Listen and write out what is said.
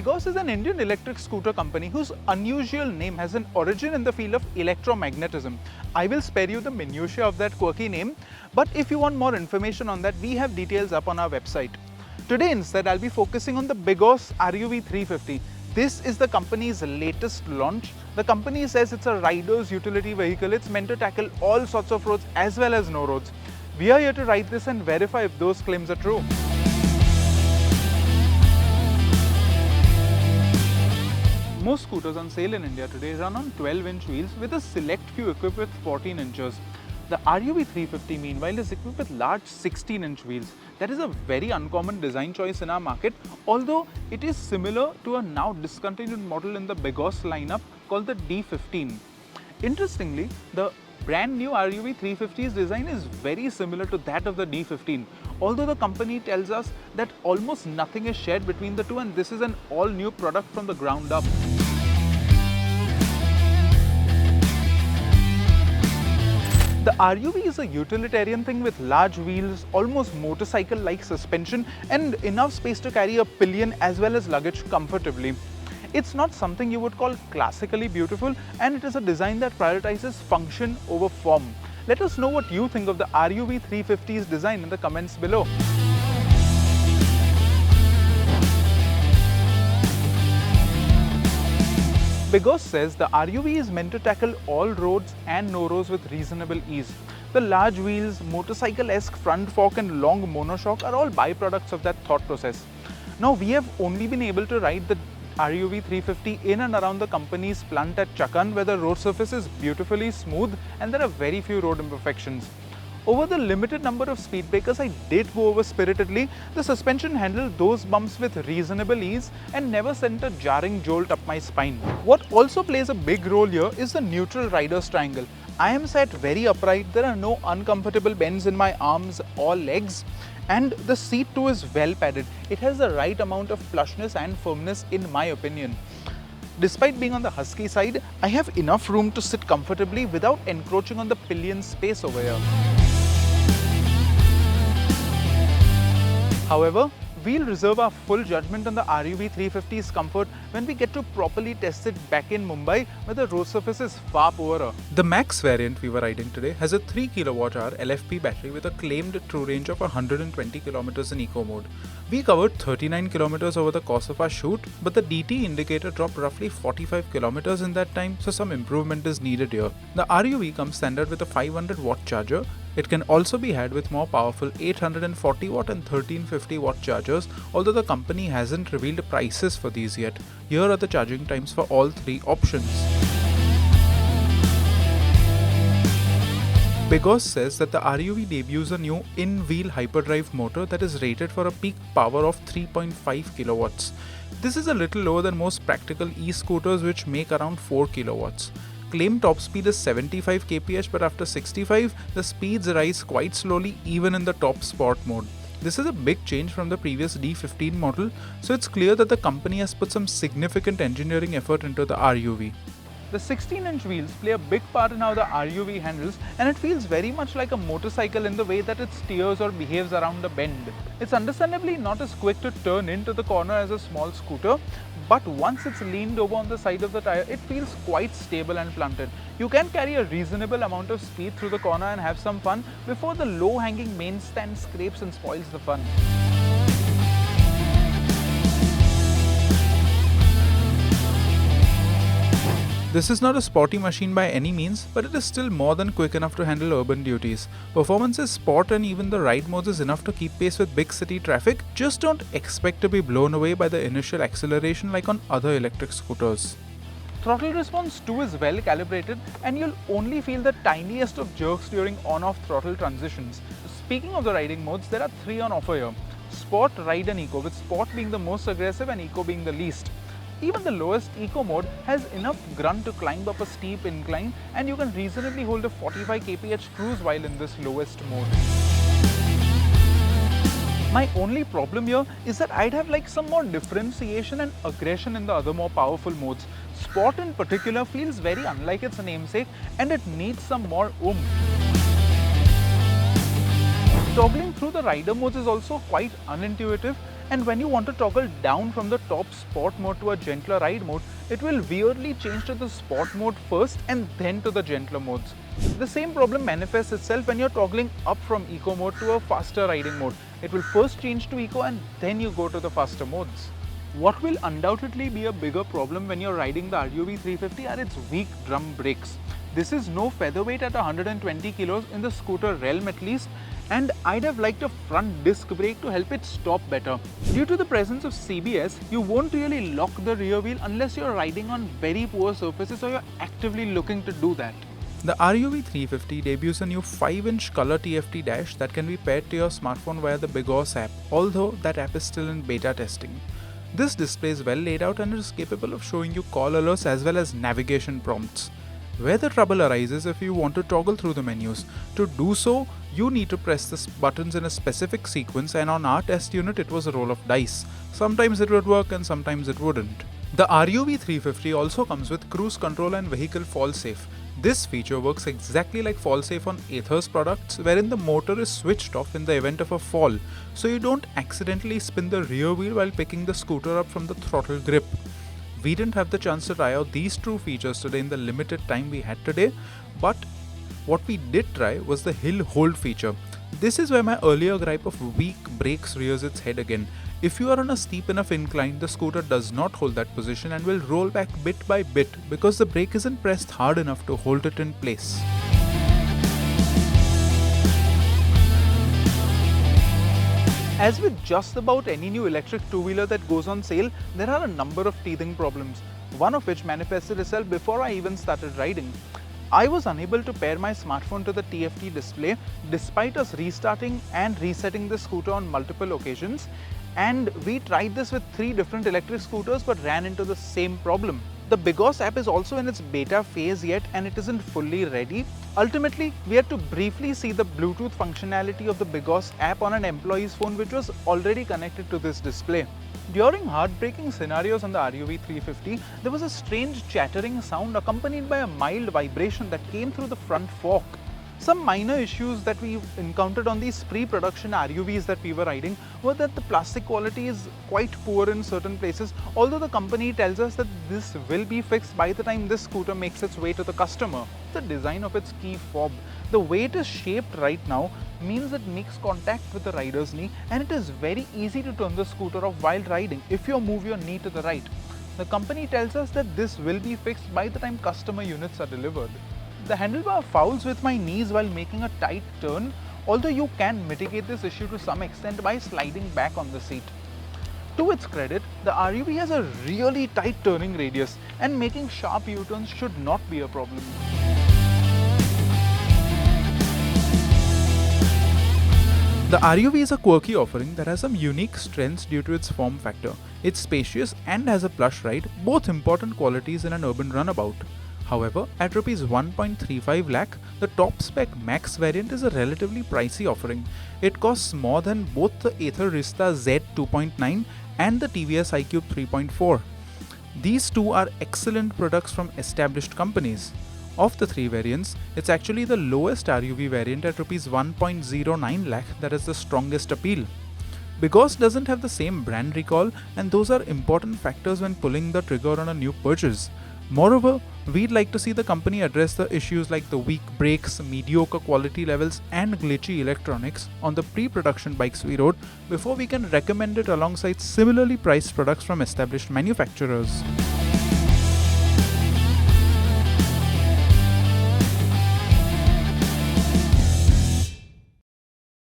BGauss is an Indian electric scooter company whose unusual name has an origin in the field of electromagnetism. I will spare you the minutiae of that quirky name, but if you want more information on that, we have details up on our website. Today instead, I'll be focusing on the BGauss RUV350. This is the company's latest launch. The company says it's a rider's utility vehicle. It's meant to tackle all sorts of roads as well as no roads. We are here to ride this and verify if those claims are true. Most scooters on sale in India today run on 12-inch wheels with a select few equipped with 14 inches. The RUV350 meanwhile is equipped with large 16-inch wheels. That is a very uncommon design choice in our market, although it is similar to a now discontinued model in the BGauss lineup called the D15. Interestingly, the brand new RUV350's design is very similar to that of the D15, although the company tells us that almost nothing is shared between the two and this is an all-new product from the ground up. The RUV is a utilitarian thing with large wheels, almost motorcycle-like suspension and enough space to carry a pillion as well as luggage comfortably. It's not something you would call classically beautiful, and it is a design that prioritizes function over form. Let us know what you think of the RUV350's design in the comments below. BGauss says the RUV is meant to tackle all roads and no roads with reasonable ease. The large wheels, motorcycle-esque front fork and long monoshock are all byproducts of that thought process. Now we have only been able to ride the RUV350 in and around the company's plant at Chakan, where the road surface is beautifully smooth and there are very few road imperfections. Over the limited number of speed breakers I did go over spiritedly, the suspension handled those bumps with reasonable ease and never sent a jarring jolt up my spine. What also plays a big role here is the neutral rider's triangle. I am sat very upright, there are no uncomfortable bends in my arms or legs, and the seat too is well padded. It has the right amount of plushness and firmness in my opinion. Despite being on the husky side, I have enough room to sit comfortably without encroaching on the pillion space over here. However, we'll reserve our full judgment on the RUV350's comfort when we get to properly test it back in Mumbai, where the road surface is far poorer. The Max variant we were riding today has a 3 kWh LFP battery with a claimed true range of 120 km in eco mode. We covered 39 km over the course of our shoot, but the DT indicator dropped roughly 45 km in that time, so some improvement is needed here. The RUV comes standard with a 500 watt charger. It can also be had with more powerful 840 watt and 1350 watt chargers, although the company hasn't revealed prices for these yet. Here are the charging times for all three options. BGauss says that the RUV debuts a new in-wheel hyperdrive motor that is rated for a peak power of 3.5 kilowatts. This is a little lower than most practical e-scooters, which make around 4 kilowatts. Claimed top speed is 75 kph, but after 65, the speeds rise quite slowly even in the top sport mode. This is a big change from the previous D15 model, so it's clear that the company has put some significant engineering effort into the RUV. The 16-inch wheels play a big part in how the RUV handles, and it feels very much like a motorcycle in the way that it steers or behaves around a bend. It's understandably not as quick to turn into the corner as a small scooter, but once it's leaned over on the side of the tire, it feels quite stable and planted. You can carry a reasonable amount of speed through the corner and have some fun before the low-hanging main stand scrapes and spoils the fun. This is not a sporty machine by any means, but it is still more than quick enough to handle urban duties. Performance is sport and even the ride modes is enough to keep pace with big city traffic. Just don't expect to be blown away by the initial acceleration like on other electric scooters. Throttle response too is well calibrated, and you'll only feel the tiniest of jerks during on-off throttle transitions. Speaking of the riding modes, there are 3 on offer here: Sport, Ride and Eco, with Sport being the most aggressive and Eco being the least. Even the lowest Eco mode has enough grunt to climb up a steep incline, and you can reasonably hold a 45 kph cruise while in this lowest mode. My only problem here is that I'd have liked some more differentiation and aggression in the other more powerful modes. Sport in particular feels very unlike its namesake, and it needs some more oomph. Toggling through the rider modes is also quite unintuitive, and when you want to toggle down from the top sport mode to a gentler ride mode, it will weirdly change to the sport mode first and then to the gentler modes. The same problem manifests itself when you're toggling up from eco mode to a faster riding mode. It will first change to eco and then you go to the faster modes. What will undoubtedly be a bigger problem when you're riding the RUV350 are its weak drum brakes. This is no featherweight at 120 kilos in the scooter realm at least, and I'd have liked a front disc brake to help it stop better. Due to the presence of CBS, you won't really lock the rear wheel unless you're riding on very poor surfaces or you're actively looking to do that. The RUV350 debuts a new 5-inch color TFT dash that can be paired to your smartphone via the BGauss app, although that app is still in beta testing. This display is well laid out and is capable of showing you call alerts as well as navigation prompts. Where the trouble arises if you want to toggle through the menus. To do so, you need to press the buttons in a specific sequence, and on our test unit it was a roll of dice. Sometimes it would work and sometimes it wouldn't. The RUV350 also comes with cruise control and vehicle fall safe. This feature works exactly like fall safe on Ather's products, wherein the motor is switched off in the event of a fall, so you don't accidentally spin the rear wheel while picking the scooter up from the throttle grip. We didn't have the chance to try out these true features today in the limited time we had today, but what we did try was the hill hold feature. This is where my earlier gripe of weak brakes rears its head again. If you are on a steep enough incline, the scooter does not hold that position and will roll back bit by bit because the brake isn't pressed hard enough to hold it in place. As with just about any new electric two-wheeler that goes on sale, there are a number of teething problems, one of which manifested itself before I even started riding. I was unable to pair my smartphone to the TFT display despite us restarting and resetting the scooter on multiple occasions, and we tried this with 3 different electric scooters but ran into the same problem. The BGauss app is also in its beta phase yet and it isn't fully ready. Ultimately, we had to briefly see the Bluetooth functionality of the BGauss app on an employee's phone which was already connected to this display. During heartbreaking scenarios on the RUV350, there was a strange chattering sound accompanied by a mild vibration that came through the front fork. Some minor issues that we encountered on these pre-production RUVs that we were riding were that the plastic quality is quite poor in certain places, although the company tells us that this will be fixed by the time this scooter makes its way to the customer. The design of its key fob, the way it is shaped right now, means it makes contact with the rider's knee, and it is very easy to turn the scooter off while riding if you move your knee to the right. The company tells us that this will be fixed by the time customer units are delivered. The handlebar fouls with my knees while making a tight turn, although you can mitigate this issue to some extent by sliding back on the seat. To its credit, the RUV has a really tight turning radius, and making sharp U-turns should not be a problem. The RUV is a quirky offering that has some unique strengths due to its form factor. It's spacious and has a plush ride, both important qualities in an urban runabout. However, at Rs 1.35 lakh, the top spec Max variant is a relatively pricey offering. It costs more than both the Ather Rista Z 2.9 and the TVS iQube 3.4. These two are excellent products from established companies. Of the 3 variants, it's actually the lowest RUV variant at Rs 1.09 lakh that has the strongest appeal. BGauss doesn't have the same brand recall, and those are important factors when pulling the trigger on a new purchase. Moreover, we'd like to see the company address the issues like the weak brakes, mediocre quality levels and glitchy electronics on the pre-production bikes we rode before we can recommend it alongside similarly priced products from established manufacturers.